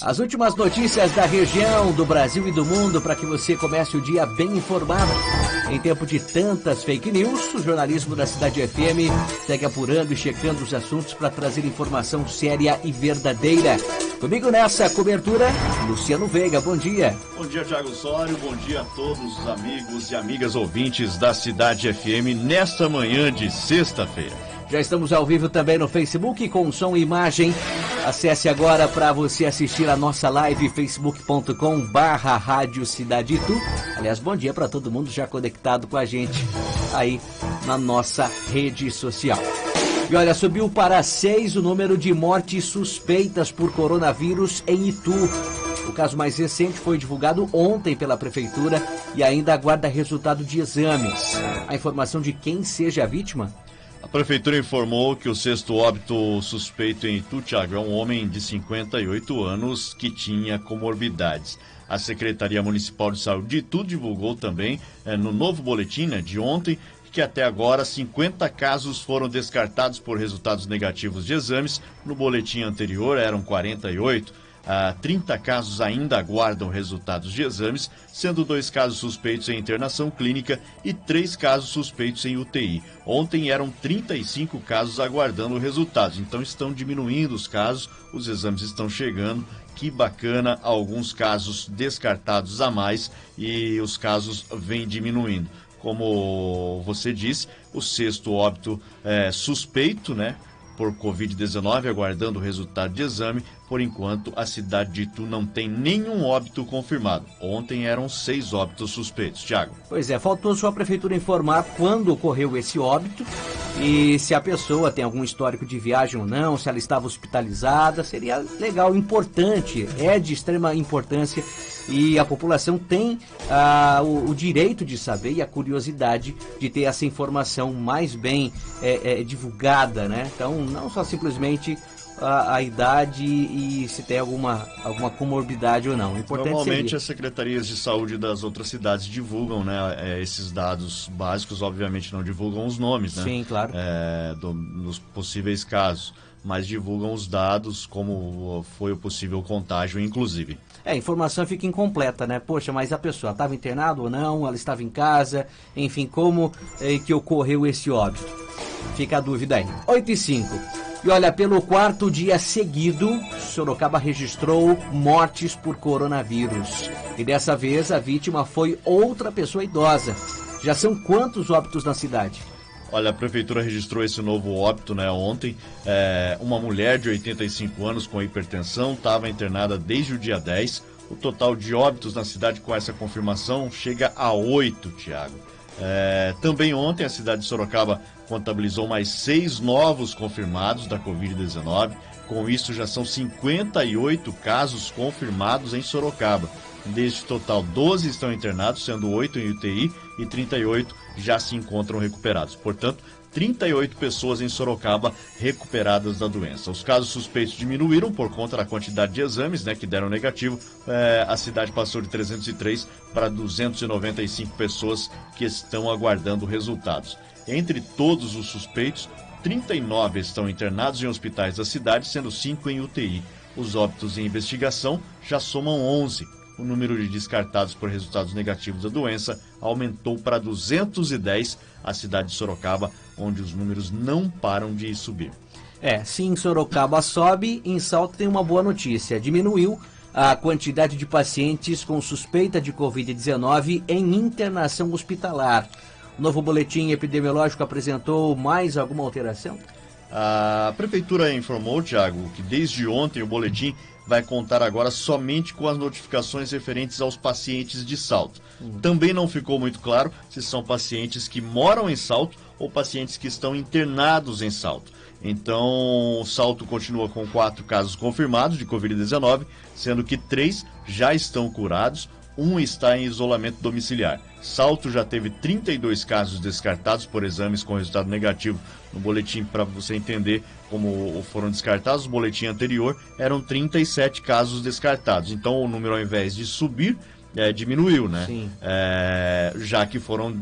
As últimas notícias da região, do Brasil e do mundo para que você comece o dia bem informado. Em tempo de tantas fake news, o jornalismo da Cidade FM segue apurando e checando os assuntos para trazer informação séria e verdadeira. Comigo nessa cobertura, Luciano Veiga, bom dia. Bom dia, Thiago Sório, bom dia a todos os amigos e amigas ouvintes da Cidade FM nesta manhã de sexta-feira. Já estamos ao vivo também no Facebook com som e imagem. Acesse agora para você assistir a nossa live facebook.com/Rádio Cidade Itu. Aliás, bom dia para todo mundo já conectado com a gente aí na nossa rede social. E olha, subiu para 6 o número de mortes suspeitas por coronavírus em Itu. O caso mais recente foi divulgado ontem pela Prefeitura e ainda aguarda resultado de exames. A informação de quem seja a vítima? A Prefeitura informou que o sexto óbito suspeito em Itu, Thiago, é um homem de 58 anos que tinha comorbidades. A Secretaria Municipal de Saúde de Itu divulgou também no novo boletim de ontem que até agora 50 casos foram descartados por resultados negativos de exames. No boletim anterior eram 48. 30 casos ainda aguardam resultados de exames, sendo 2 casos suspeitos em internação clínica e 3 casos suspeitos em UTI. Ontem eram 35 casos aguardando resultados, então estão diminuindo os casos, os exames estão chegando. Que bacana, alguns casos descartados a mais e os casos vêm diminuindo. Como você disse, o sexto óbito suspeito, por Covid-19, aguardando o resultado de exame. Por enquanto, a cidade de Itu não tem nenhum óbito confirmado. Ontem eram 6 óbitos suspeitos. Thiago. Pois é, faltou só a Prefeitura informar quando ocorreu esse óbito e se a pessoa tem algum histórico de viagem ou não, se ela estava hospitalizada. Seria legal, importante, é de extrema importância e a população tem o direito de saber e a curiosidade de ter essa informação mais bem divulgada, Então, não só simplesmente a idade e se tem alguma comorbidade ou não. Normalmente as secretarias de saúde das outras cidades divulgam esses dados básicos, obviamente não divulgam os nomes, Sim, claro. Dos possíveis casos, mas divulgam os dados como foi o possível contágio, inclusive. A informação fica incompleta, Poxa, mas a pessoa estava internada ou não, ela estava em casa, enfim, como que ocorreu esse óbito? Fica a dúvida aí. 8h05. E olha, pelo 4º dia seguido, Sorocaba registrou mortes por coronavírus. E dessa vez a vítima foi outra pessoa idosa. Já são quantos óbitos na cidade? Olha, a Prefeitura registrou esse novo óbito ontem. Uma mulher de 85 anos com hipertensão estava internada desde o dia 10. O total de óbitos na cidade com essa confirmação chega a 8, Thiago. Também ontem a cidade de Sorocaba contabilizou mais 6 novos confirmados da Covid-19. Com isso já são 58 casos confirmados em Sorocaba. Deste total, 12 estão internados, sendo 8 em UTI e 38 já se encontram recuperados. Portanto, 38 pessoas em Sorocaba recuperadas da doença. Os casos suspeitos diminuíram por conta da quantidade de exames que deram negativo. A cidade passou de 303 para 295 pessoas que estão aguardando resultados. Entre todos os suspeitos, 39 estão internados em hospitais da cidade, sendo 5 em UTI. Os óbitos em investigação já somam 11. O número de descartados por resultados negativos da doença aumentou para 210, a cidade de Sorocaba, onde os números não param de subir. Se em Sorocaba sobe, em Salto tem uma boa notícia. Diminuiu a quantidade de pacientes com suspeita de Covid-19 em internação hospitalar. O novo boletim epidemiológico apresentou mais alguma alteração? A Prefeitura informou, Thiago, que desde ontem o boletim vai contar agora somente com as notificações referentes aos pacientes de Salto. Também não ficou muito claro se são pacientes que moram em Salto ou pacientes que estão internados em Salto. Então, Salto continua com 4 casos confirmados de Covid-19, sendo que 3 já estão curados, 1 está em isolamento domiciliar. Salto já teve 32 casos descartados por exames com resultado negativo. No boletim, para você entender como foram descartados, no boletim anterior eram 37 casos descartados. Então o número, ao invés de subir, diminuiu, né? Sim. Já que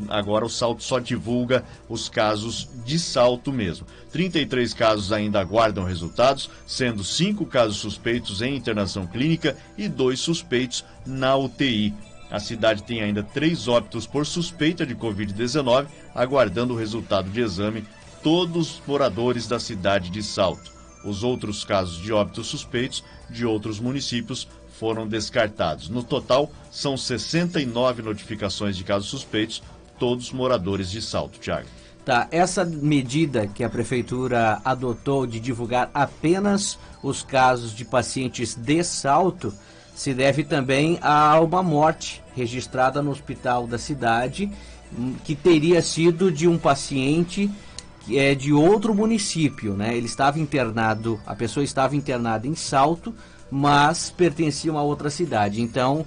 agora o Salto só divulga os casos de Salto mesmo. 33 casos ainda aguardam resultados, sendo 5 casos suspeitos em internação clínica e 2 suspeitos na UTI. A cidade tem ainda 3 óbitos por suspeita de Covid-19, aguardando o resultado de exame, todos moradores da cidade de Salto. Os outros casos de óbitos suspeitos de outros municípios foram descartados. No total, são 69 notificações de casos suspeitos, todos moradores de Salto, Thiago. Tá, essa medida que a prefeitura adotou de divulgar apenas os casos de pacientes de Salto se deve também a uma morte registrada no hospital da cidade, que teria sido de um paciente que é de outro município, né? Ele estava internado, a pessoa estava internada em Salto, mas pertencia a uma outra cidade. Então,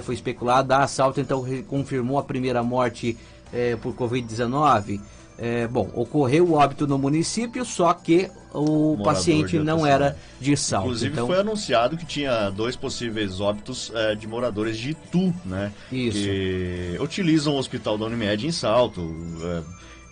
foi especulado, a Salto então confirmou a primeira morte por Covid-19. Ocorreu o óbito no município, só que o paciente não era de Salto. Inclusive foi anunciado que tinha 2 possíveis óbitos de moradores de Itu, né? Isso. Que utilizam o hospital da Unimed em Salto.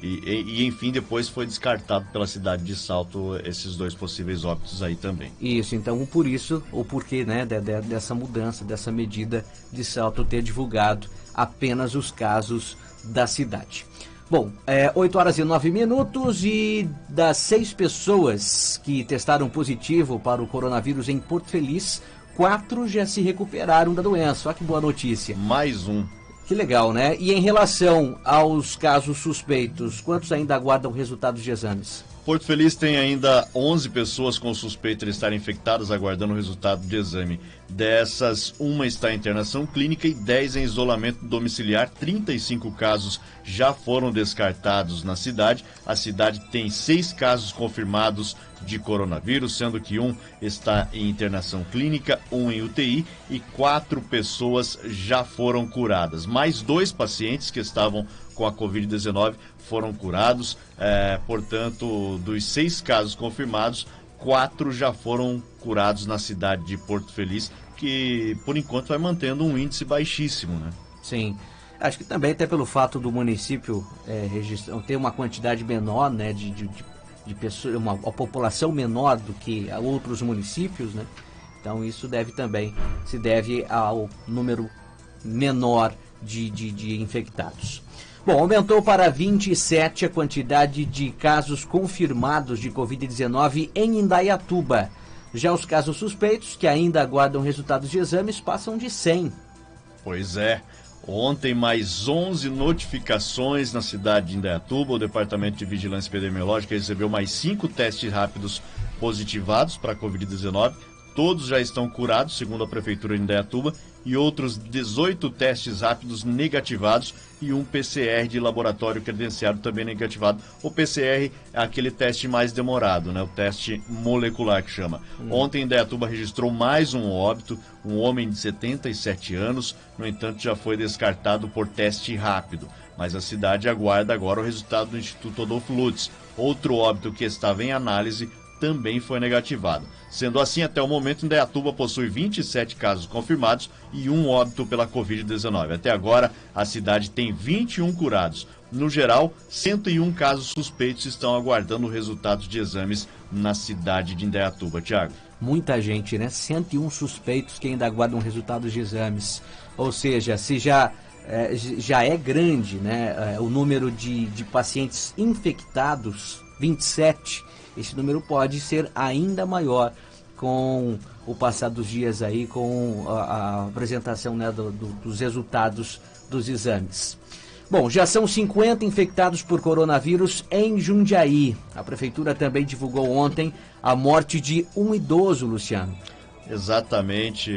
Enfim, depois foi descartado pela cidade de Salto esses 2 possíveis óbitos aí também. Isso, então por isso, o porquê, né, dessa mudança, dessa medida de Salto ter divulgado apenas os casos da cidade. Bom, 8 horas e 9 minutos e das 6 pessoas que testaram positivo para o coronavírus em Porto Feliz, 4 já se recuperaram da doença. Olha que boa notícia. Mais um. Que legal, né? E em relação aos casos suspeitos, quantos ainda aguardam resultados de exames? Porto Feliz tem ainda 11 pessoas com suspeita de estarem infectadas aguardando o resultado de exame. Dessas, uma está em internação clínica e 10 em isolamento domiciliar. 35 casos já foram descartados na cidade. A cidade tem 6 casos confirmados de coronavírus, sendo que um está em internação clínica, um em UTI e 4 pessoas já foram curadas. Mais 2 pacientes que estavam com a Covid-19 foram curados. Portanto, dos 6 casos confirmados, 4 já foram curados na cidade de Porto Feliz, que por enquanto vai mantendo um índice baixíssimo, né? Sim. Acho que também até pelo fato do município ter uma quantidade menor, né, de pessoas, uma população menor do que outros municípios, né? Então isso se deve ao número menor de infectados. Bom, aumentou para 27 a quantidade de casos confirmados de Covid-19 em Indaiatuba. Já os casos suspeitos, que ainda aguardam resultados de exames, passam de 100. Pois é. Ontem, mais 11 notificações na cidade de Indaiatuba. O Departamento de Vigilância Epidemiológica recebeu mais 5 testes rápidos positivados para a Covid-19. Todos já estão curados, segundo a Prefeitura de Indaiatuba, e outros 18 testes rápidos negativados e um PCR de laboratório credenciado também negativado. O PCR é aquele teste mais demorado, né? O teste molecular que chama. Ontem, Indaiatuba registrou mais um óbito, um homem de 77 anos, no entanto já foi descartado por teste rápido. Mas a cidade aguarda agora o resultado do Instituto Adolfo Lutz. Outro óbito que estava em análise também foi negativado. Sendo assim, até o momento, Indaiatuba possui 27 casos confirmados e um óbito pela Covid-19. Até agora, a cidade tem 21 curados. No geral, 101 casos suspeitos estão aguardando resultados de exames na cidade de Indaiatuba. Thiago. Muita gente, né? 101 suspeitos que ainda aguardam resultados de exames. Ou seja, se já é grande, né, o número de pacientes infectados, 27, esse número pode ser ainda maior com o passar dos dias aí, com a apresentação, né, dos resultados dos exames. Bom, já são 50 infectados por coronavírus em Jundiaí. A prefeitura também divulgou ontem a morte de um idoso, Luciano. Exatamente,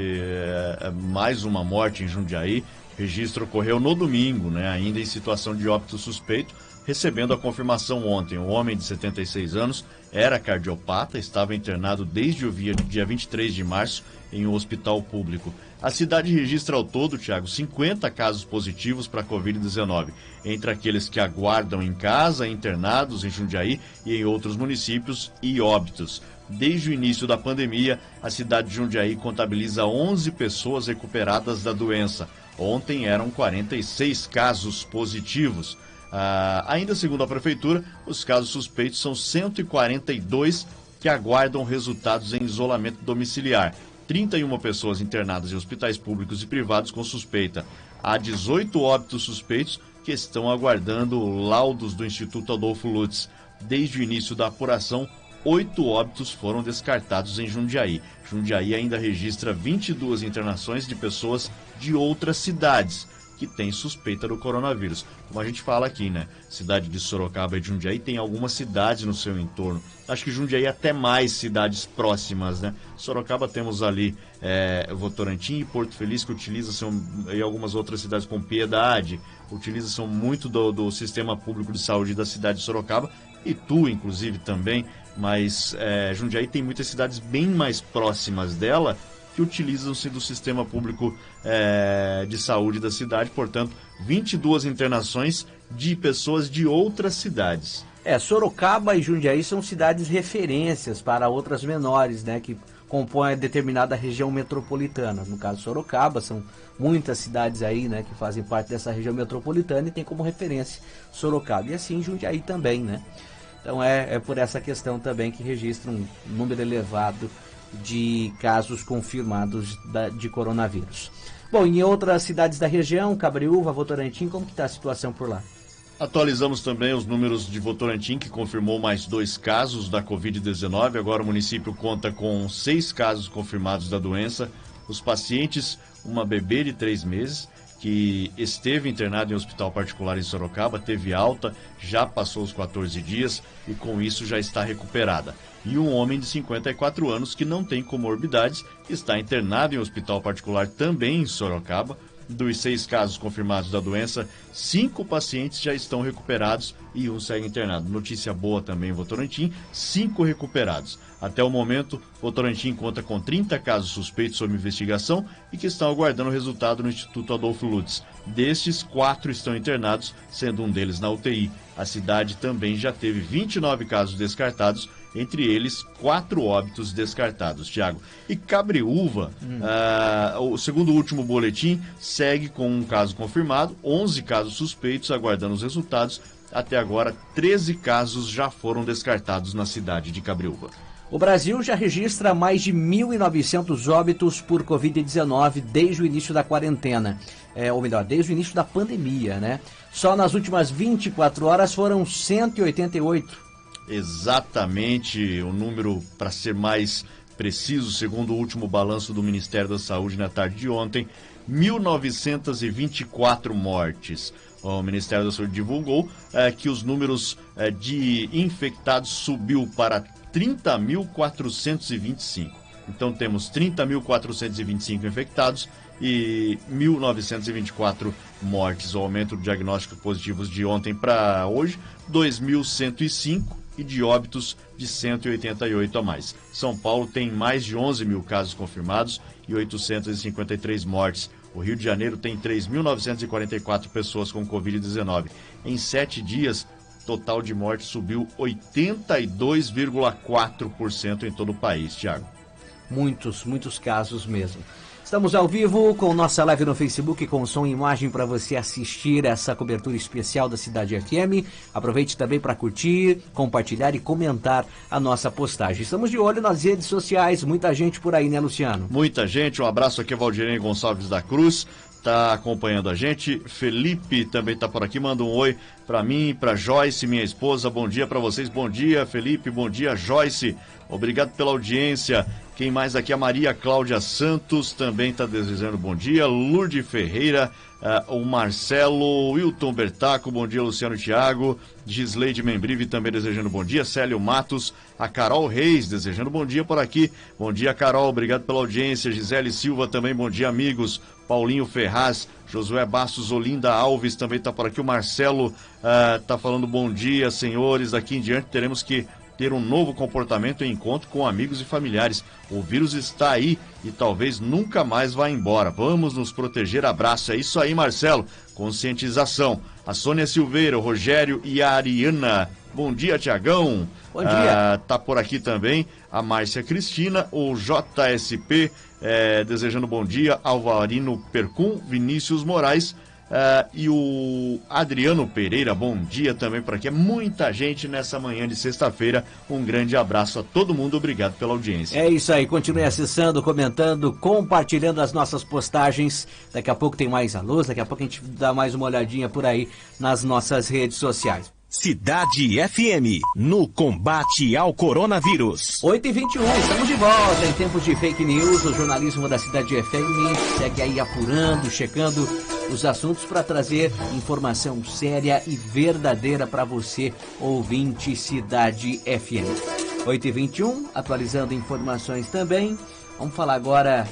mais uma morte em Jundiaí. O registro ocorreu no domingo, né, ainda em situação de óbito suspeito. recebendo a confirmação ontem. O homem de 76 anos era cardiopata, estava internado desde o dia 23 de março em um hospital público. A cidade registra ao todo, Thiago, 50 casos positivos para a Covid-19, entre aqueles que aguardam em casa, internados em Jundiaí e em outros municípios, e óbitos. Desde o início da pandemia, a cidade de Jundiaí contabiliza 11 pessoas recuperadas da doença. Ontem eram 46 casos positivos. Ainda segundo a Prefeitura, os casos suspeitos são 142 que aguardam resultados em isolamento domiciliar. 31 pessoas internadas em hospitais públicos e privados com suspeita. Há 18 óbitos suspeitos que estão aguardando laudos do Instituto Adolfo Lutz. Desde o início da apuração, 8 óbitos foram descartados em Jundiaí. Jundiaí ainda registra 22 internações de pessoas de outras cidades que têm suspeita do coronavírus. Como a gente fala aqui, né? Cidade de Sorocaba e de Jundiaí tem algumas cidades no seu entorno. Acho que Jundiaí até mais cidades próximas, né? Sorocaba temos ali Votorantim e Porto Feliz, que utilizam, e algumas outras cidades com Piedade, utilizam muito do sistema público de saúde da cidade de Sorocaba, Itu, inclusive, também, mas Jundiaí tem muitas cidades bem mais próximas dela, que utilizam-se do sistema público de saúde da cidade, portanto, 22 internações de pessoas de outras cidades. Sorocaba e Jundiaí são cidades referências para outras menores, né, que compõem a determinada região metropolitana. No caso, Sorocaba, são muitas cidades aí, né, que fazem parte dessa região metropolitana e tem como referência Sorocaba. E assim Jundiaí também, né? Então é por essa questão também que registra um número elevado de casos confirmados de coronavírus. Bom, em outras cidades da região, Cabreúva, Votorantim, como que está a situação por lá? Atualizamos também os números de Votorantim, que confirmou mais 2 casos da Covid-19. Agora o município conta com 6 casos confirmados da doença. Os pacientes, uma bebê de 3 meses, que esteve internada em hospital particular em Sorocaba, teve alta, já passou os 14 dias e com isso já está recuperada. E um homem de 54 anos que não tem comorbidades, está internado em hospital particular também em Sorocaba. Dos 6 casos confirmados da doença, 5 pacientes já estão recuperados e um segue internado. Notícia boa também em Votorantim, 5 recuperados. Até o momento, Votorantim conta com 30 casos suspeitos sob investigação e que estão aguardando o resultado no Instituto Adolfo Lutz. Destes, 4 estão internados, sendo um deles na UTI. A cidade também já teve 29 casos descartados, entre eles 4 óbitos descartados, Thiago. E Cabreúva, segundo o último boletim, segue com um caso confirmado, 11 casos suspeitos aguardando os resultados. Até agora, 13 casos já foram descartados na cidade de Cabreúva. O Brasil já registra mais de 1.900 óbitos por Covid-19 desde o início da quarentena. Ou melhor, desde o início da pandemia, né? Só nas últimas 24 horas foram 188. Exatamente, o número, para ser mais preciso, segundo o último balanço do Ministério da Saúde na tarde de ontem, 1.924 mortes. O Ministério da Saúde divulgou que os números de infectados subiu para 30.425. Então temos 30.425 infectados e 1.924 mortes. O aumento de diagnósticos positivos de ontem para hoje, 2.105 e de óbitos de 188 a mais. São Paulo tem mais de 11 mil casos confirmados e 853 mortes. O Rio de Janeiro tem 3.944 pessoas com Covid-19. Em 7 dias, o total de mortes subiu 82,4% em todo o país, Thiago. Muitos casos mesmo. Estamos ao vivo com nossa live no Facebook, com som e imagem para você assistir essa cobertura especial da Cidade FM. Aproveite também para curtir, compartilhar e comentar a nossa postagem. Estamos de olho nas redes sociais, muita gente por aí, né, Luciano? Muita gente, um abraço aqui, Valdirene Gonçalves da Cruz, tá acompanhando a gente. Felipe também tá por aqui, manda um oi para mim, para Joyce, minha esposa. Bom dia para vocês, bom dia, Felipe, bom dia, Joyce. Obrigado pela audiência. Quem mais aqui? A Maria Cláudia Santos também está desejando bom dia. Lourdes Ferreira, o Marcelo, Wilton Bertaco, bom dia, Luciano Thiago. Gisleide Membrive também desejando bom dia. Célio Matos, a Carol Reis desejando bom dia por aqui. Bom dia, Carol, obrigado pela audiência. Gisele Silva também, bom dia, amigos. Paulinho Ferraz, Josué Bastos, Olinda Alves também está por aqui. O Marcelo está falando bom dia, senhores. Daqui em diante teremos que ter um novo comportamento em encontro com amigos e familiares. O vírus está aí e talvez nunca mais vá embora. Vamos nos proteger. Abraço. É isso aí, Marcelo. Conscientização. A Sônia Silveira, o Rogério e a Ariana. Bom dia, Tiagão. Bom dia. Tá por aqui também a Márcia Cristina, o JSP, desejando bom dia. Alvarino Percum, Vinícius Moraes. E o Adriano Pereira, bom dia também por aqui. É muita gente nessa manhã de sexta-feira. Um grande abraço a todo mundo, obrigado pela audiência. É isso aí, continue acessando, comentando, compartilhando as nossas postagens. Daqui a pouco tem mais alôs, daqui a pouco a gente dá mais uma olhadinha por aí nas nossas redes sociais. Cidade FM, no combate ao coronavírus. 8h21, estamos de volta em tempos de fake news. O jornalismo da Cidade FM segue aí apurando, checando os assuntos para trazer informação séria e verdadeira para você, ouvinte Cidade FM. 8h21, atualizando informações também. Vamos falar agora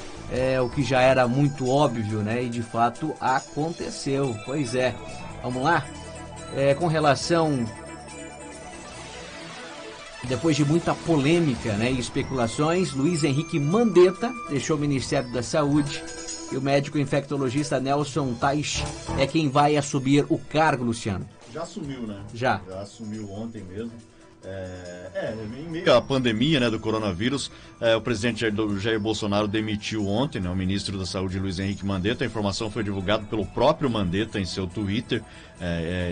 o que já era muito óbvio, né? E de fato aconteceu. Pois é, vamos lá? Com relação, depois de muita polêmica, né, e especulações, Luiz Henrique Mandetta deixou o Ministério da Saúde e o médico infectologista Nelson Teich é quem vai assumir o cargo, Luciano. Já assumiu, né? Já assumiu ontem mesmo. Em meio à pandemia, né, do coronavírus, o presidente Jair Bolsonaro demitiu ontem, né, o ministro da Saúde, Luiz Henrique Mandetta. A informação foi divulgada pelo próprio Mandetta em seu Twitter.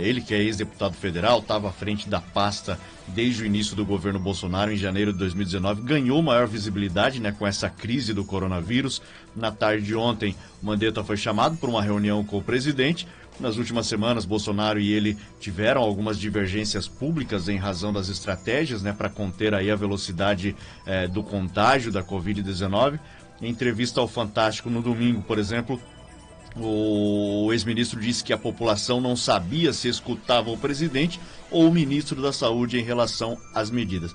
Ele, que é ex-deputado federal, estava à frente da pasta desde o início do governo Bolsonaro, em janeiro de 2019, ganhou maior visibilidade, né, com essa crise do coronavírus. Na tarde de ontem, o Mandetta foi chamado para uma reunião com o presidente. Nas últimas semanas, Bolsonaro e ele tiveram algumas divergências públicas em razão das estratégias, né, para conter aí a velocidade do contágio da Covid-19. Em entrevista ao Fantástico no domingo, por exemplo, o ex-ministro disse que a população não sabia se escutava o presidente ou o ministro da Saúde em relação às medidas.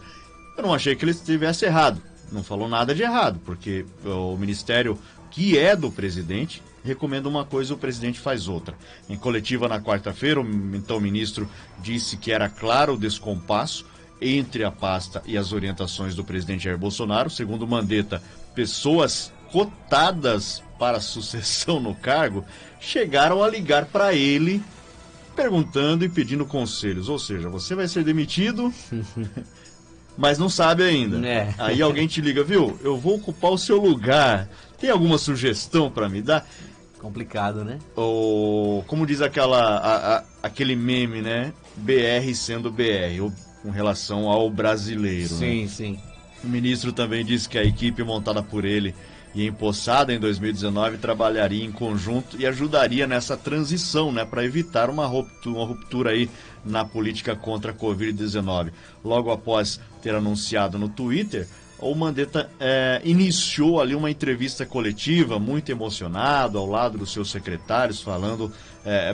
Eu não achei que ele estivesse errado, não falou nada de errado, porque o ministério que é do presidente recomenda uma coisa e o presidente faz outra. Em coletiva na quarta-feira, então o ministro disse que era claro o descompasso entre a pasta e as orientações do presidente Jair Bolsonaro. Segundo Mandetta, pessoas cotadas para a sucessão no cargo chegaram a ligar para ele perguntando e pedindo conselhos. Ou seja, você vai ser demitido, mas não sabe ainda. Aí alguém te liga, viu? Eu vou ocupar o seu lugar. Tem alguma sugestão para me dar? Complicado, né? Ou, como diz aquele meme, né? BR sendo BR, ou com relação ao brasileiro. Sim, né? sim. O ministro também disse que a equipe montada por ele e empossada em 2019 trabalharia em conjunto e ajudaria nessa transição, né, para evitar uma ruptura aí na política contra a Covid-19. Logo após ter anunciado no Twitter, o Mandetta iniciou ali uma entrevista coletiva, muito emocionado, ao lado dos seus secretários, falando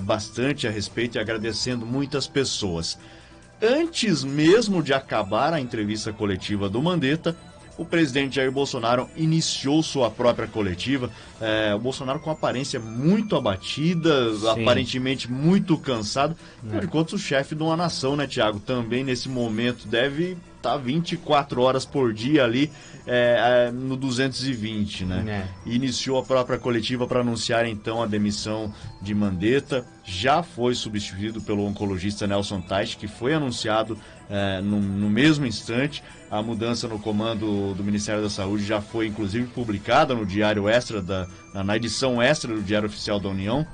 bastante a respeito e agradecendo muitas pessoas. Antes mesmo de acabar a entrevista coletiva do Mandetta, o presidente Jair Bolsonaro iniciou sua própria coletiva. O Bolsonaro com aparência muito abatida, sim, aparentemente muito cansado. Afinal de contas, o chefe de uma nação, né, Thiago? Também nesse momento deve estar 24 horas por dia ali no 220, né? Iniciou a própria coletiva para anunciar então a demissão de Mandetta. Já foi substituído pelo oncologista Nelson Teich, que foi anunciado no mesmo instante. A mudança no comando do Ministério da Saúde já foi inclusive publicada no Diário Extra, na edição extra do Diário Oficial da União.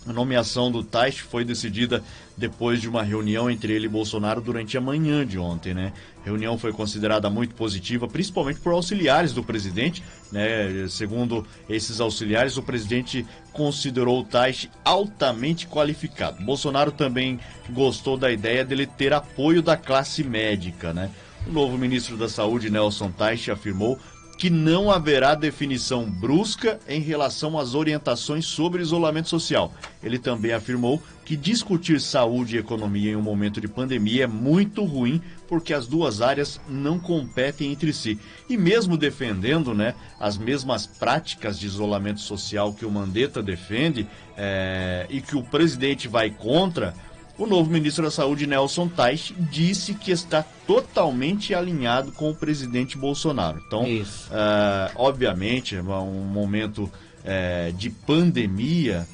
A nomeação do Teich foi decidida depois de uma reunião entre ele e Bolsonaro durante a manhã de ontem, né? A reunião foi considerada muito positiva, principalmente por auxiliares do presidente, né? Segundo esses auxiliares, o presidente considerou o Teich altamente qualificado. Bolsonaro também gostou da ideia dele ter apoio da classe médica, né? O novo ministro da Saúde, Nelson Teich, afirmou que não haverá definição brusca em relação às orientações sobre isolamento social. Ele também afirmou que discutir saúde e economia em um momento de pandemia é muito ruim, porque as duas áreas não competem entre si. E mesmo defendendo, né, as mesmas práticas de isolamento social que o Mandetta defende e que o presidente vai contra, o novo ministro da Saúde, Nelson Teich, disse que está totalmente alinhado com o presidente Bolsonaro. Então, obviamente, é um momento de pandemia.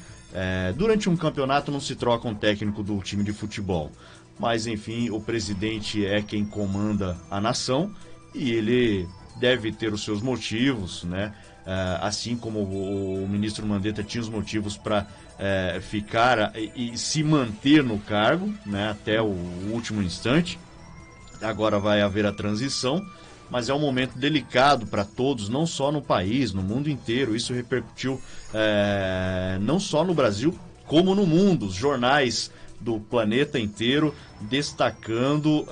Durante um campeonato não se troca um técnico do time de futebol. Mas, enfim, o presidente é quem comanda a nação e ele deve ter os seus motivos, né? Assim como o ministro Mandetta tinha os motivos para ficar e se manter no cargo, né, até o último instante. Agora vai haver a transição, mas é um momento delicado para todos, não só no país, no mundo inteiro. Isso repercutiu não só no Brasil, como no mundo. Os jornais do planeta inteiro destacando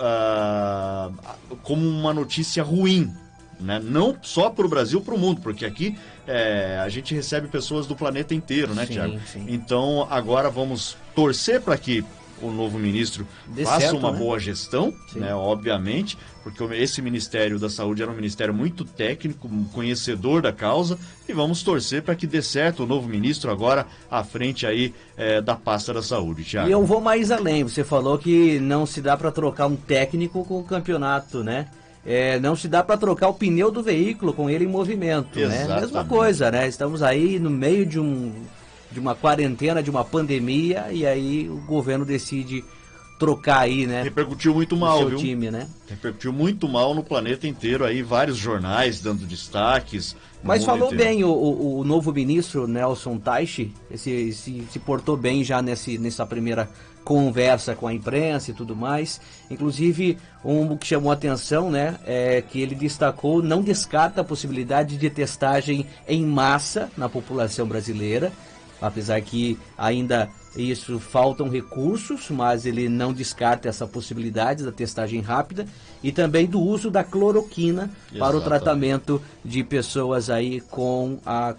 como uma notícia ruim, né? Não só para o Brasil, para o mundo, porque aqui a gente recebe pessoas do planeta inteiro, né, Thiago? Sim. Então agora vamos torcer para que o novo ministro faça uma boa gestão, né, obviamente, porque esse Ministério da Saúde era um ministério muito técnico, conhecedor da causa, e vamos torcer para que dê certo o novo ministro agora à frente aí da pasta da saúde, Thiago. E eu vou mais além, você falou que não se dá para trocar um técnico com o campeonato, né? Não se dá para trocar o pneu do veículo com ele em movimento, né? Mesma coisa, né? Estamos aí no meio de uma quarentena, de uma pandemia, e aí o governo decide trocar aí, né? Repercutiu muito mal, seu viu? Time, né? Repercutiu muito mal no planeta inteiro, aí vários jornais dando destaques. Mas falou bem o novo ministro Nelson Teich, se portou bem já nessa primeira conversa com a imprensa e tudo mais. Inclusive, que chamou a atenção, né, é que ele destacou, não descarta a possibilidade de testagem em massa na população brasileira, apesar que ainda isso faltam recursos, mas ele não descarta essa possibilidade da testagem rápida e também do uso da cloroquina para o tratamento de pessoas aí com a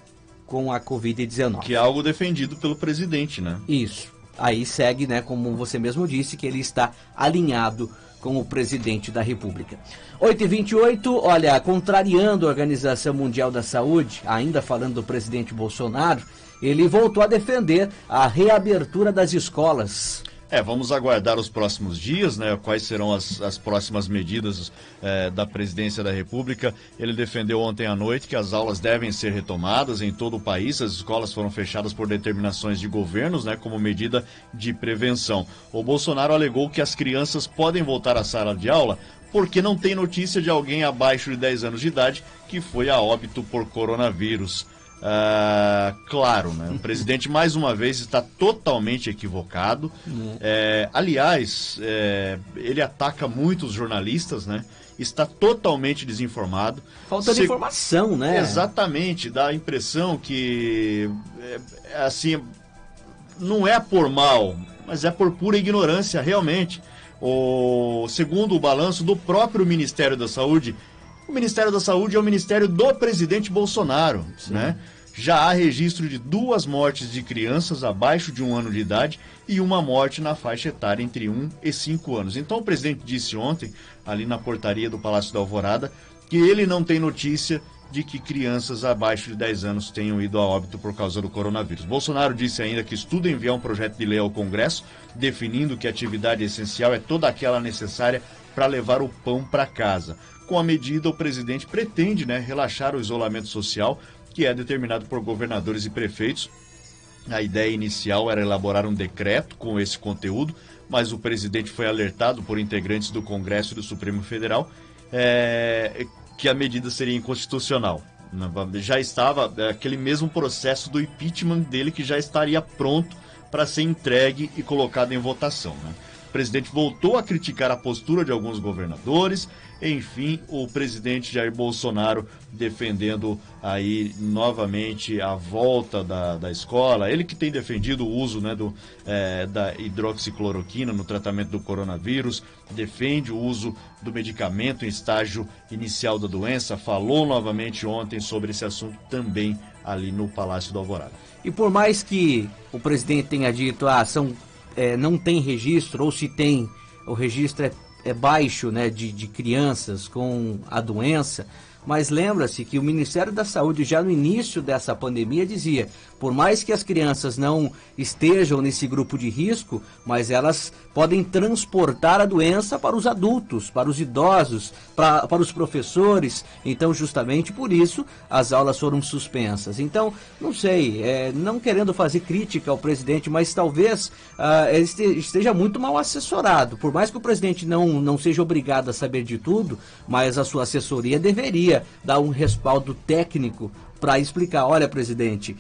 Covid-19. Que é algo defendido pelo presidente, né? Isso. Aí segue, né, como você mesmo disse, que ele está alinhado com o presidente da República. 8h28, olha, contrariando a Organização Mundial da Saúde, ainda falando do presidente Bolsonaro, ele voltou a defender a reabertura das escolas. Vamos aguardar os próximos dias, né? Quais serão as próximas medidas da presidência da República. Ele defendeu ontem à noite que as aulas devem ser retomadas em todo o país. As escolas foram fechadas por determinações de governos, né? Como medida de prevenção. O Bolsonaro alegou que as crianças podem voltar à sala de aula porque não tem notícia de alguém abaixo de 10 anos de idade que foi a óbito por coronavírus. Claro, né? O presidente mais uma vez está totalmente equivocado. Aliás, ele ataca muitos jornalistas, né? Está totalmente desinformado. Falta de informação, né? Exatamente, dá a impressão que assim, não é por mal, mas é por pura ignorância, realmente. Segundo o balanço do próprio Ministério da Saúde, o Ministério da Saúde é o Ministério do presidente Bolsonaro, né? Já há registro de 2 mortes de crianças abaixo de 1 ano de idade e uma morte na faixa etária entre 1 e 5 anos. Então o presidente disse ontem, ali na portaria do Palácio da Alvorada, que ele não tem notícia de que crianças abaixo de 10 anos tenham ido a óbito por causa do coronavírus. Bolsonaro disse ainda que estuda enviar um projeto de lei ao Congresso, definindo que a atividade essencial é toda aquela necessária para levar o pão para casa. Com a medida, o presidente pretende, né, relaxar o isolamento social, que é determinado por governadores e prefeitos. A ideia inicial era elaborar um decreto com esse conteúdo, mas o presidente foi alertado por integrantes do Congresso e do Supremo Federal que a medida seria inconstitucional. Já estava aquele mesmo processo do impeachment dele, que já estaria pronto para ser entregue e colocado em votação, né? O presidente voltou a criticar a postura de alguns governadores. Enfim, o presidente Jair Bolsonaro defendendo aí novamente a volta da escola. Ele que tem defendido o uso, né, da hidroxicloroquina no tratamento do coronavírus, defende o uso do medicamento em estágio inicial da doença, falou novamente ontem sobre esse assunto também ali no Palácio do Alvorada. E por mais que o presidente tenha dito, não tem registro, ou se tem, o registro é baixo, né, de crianças com a doença, mas lembra-se que o Ministério da Saúde já no início dessa pandemia dizia, por mais que as crianças não estejam nesse grupo de risco, mas elas podem transportar a doença para os adultos, para os idosos, para os professores. Então, justamente por isso, as aulas foram suspensas. Então, não sei, não querendo fazer crítica ao presidente, mas talvez ele esteja muito mal assessorado. Por mais que o presidente não seja obrigado a saber de tudo, mas a sua assessoria deveria dar um respaldo técnico para explicar, olha, presidente,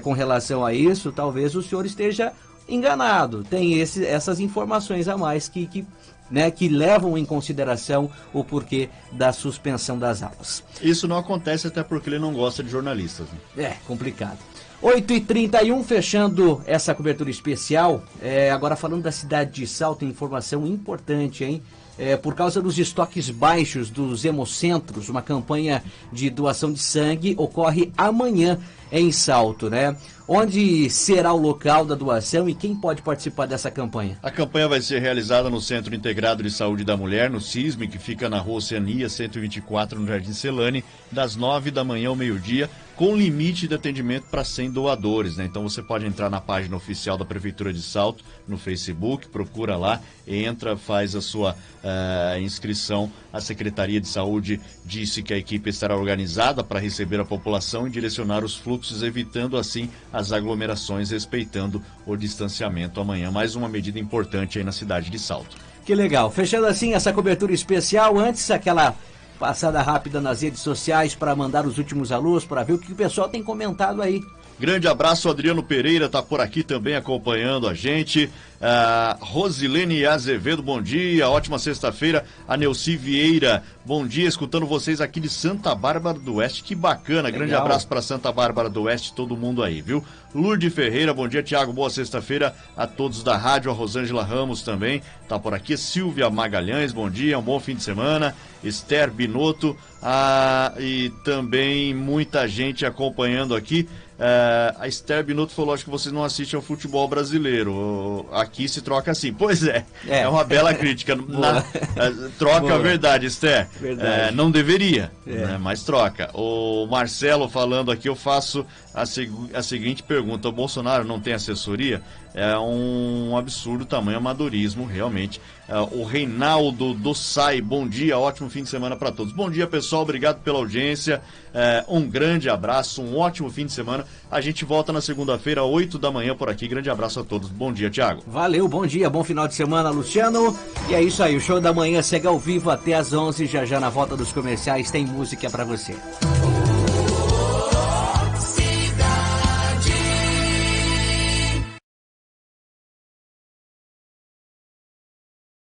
com relação a isso, talvez o senhor esteja enganado. Tem essas informações a mais que levam em consideração o porquê da suspensão das aulas. Isso não acontece até porque ele não gosta de jornalistas, né? É complicado. 8h31, fechando essa cobertura especial, agora falando da cidade de Salto, informação importante, hein? Por causa dos estoques baixos dos hemocentros, uma campanha de doação de sangue ocorre amanhã em Salto, né? Onde será o local da doação e quem pode participar dessa campanha? A campanha vai ser realizada no Centro Integrado de Saúde da Mulher, no CISM, que fica na Rua Oceania 124, no Jardim Celane, das 9 da manhã ao meio-dia, com limite de atendimento para 100 doadores, né? Então você pode entrar na página oficial da Prefeitura de Salto, no Facebook, procura lá, entra, faz a sua inscrição. A Secretaria de Saúde disse que a equipe estará organizada para receber a população e direcionar os fluxos, evitando assim as aglomerações, respeitando o distanciamento amanhã. Mais uma medida importante aí na cidade de Salto. Que legal. Fechando assim essa cobertura especial, antes aquela passada rápida nas redes sociais para mandar os últimos alôs, para ver o que o pessoal tem comentado aí. Grande abraço, Adriano Pereira está por aqui também acompanhando a gente. Rosilene Azevedo, bom dia, ótima sexta-feira. A Neuci Vieira, bom dia, escutando vocês aqui de Santa Bárbara do Oeste, que bacana. Legal. Grande abraço para Santa Bárbara do Oeste, todo mundo aí, viu? Lourdes Ferreira, bom dia, Tiago, boa sexta-feira a todos da rádio. A Rosângela Ramos também tá por aqui. Silvia Magalhães, bom dia, um bom fim de semana. Esther Binotto, e também muita gente acompanhando aqui. A Esther Binotto falou, acho que vocês não assistem ao futebol brasileiro. Aqui se troca assim. Pois é uma bela crítica. Troca Boa. A verdade, Esther. Verdade. Não deveria, né, mas troca. O Marcelo falando aqui, eu faço a seguinte pergunta. O Bolsonaro não tem assessoria? É um absurdo tamanho amadorismo, realmente. O Reinaldo do SAI, bom dia, ótimo fim de semana para todos. Bom dia, pessoal, obrigado pela audiência. Um grande abraço, um ótimo fim de semana. A gente volta na segunda-feira, 8 da manhã por aqui. Grande abraço a todos. Bom dia, Thiago. Valeu, bom dia, bom final de semana, Luciano. E é isso aí, o Show da Manhã segue ao vivo até às 11. Já na volta dos comerciais tem música para você.